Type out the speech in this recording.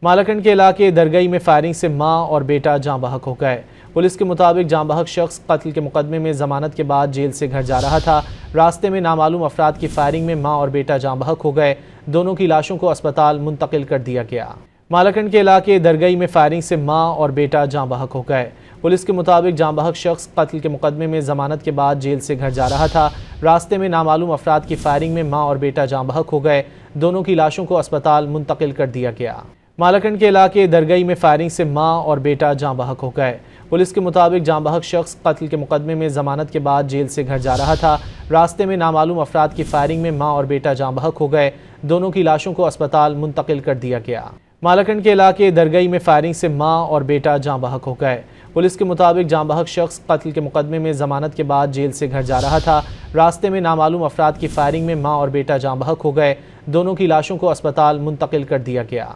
मालाकंड के इलाके दरगई में फायरिंग से मां और बेटा जाँ बहक हो गए। पुलिस के मुताबिक जाँ बहक शख्स कत्ल के मुकदमे में जमानत के बाद जेल से घर जा रहा था। रास्ते में नामालूम अफराद की फायरिंग में मां और बेटा जाँ बहक हो गए। दोनों की लाशों को अस्पताल मुंतकिल कर दिया गया। मालाकंड के इलाके दरगई में फायरिंग से मां और बेटा जाँ बहक हो गए। पुलिस के मुताबिक जाँ बहक शख्स कत्ल के मुकदमे में जमानत के बाद जेल से घर जा रहा था। रास्ते में नामालूम अफराद की फायरिंग में मां और बेटा जाँ बहक हो गए। दोनों की लाशों को अस्पताल मुंतकिल कर दिया गया। मालाकंड के इलाके दरगई में फायरिंग से मां और बेटा जाँ बहक हो गए। पुलिस के मुताबिक जाँ बहक शख्स कत्ल के मुकदमे में जमानत के बाद जेल से घर जा रहा था। रास्ते में नामालूम अफराद की फायरिंग में मां और बेटा जाँ बहक हो गए। दोनों की लाशों को अस्पताल मुंतकिल कर दिया गया। मालाकंड के इलाके दरगई में फायरिंग से मां और बेटा जाँ बहक हो गए। पुलिस के मुताबिक जाँ बहक शख्स कत्ल के मुकदमे में जमानत के बाद जेल से घर जा रहा था। रास्ते में नामालूम अफराद की फायरिंग में मां और बेटा जाँ बहक हो गए। दोनों की लाशों को अस्पताल मुंतकिल कर दिया गया।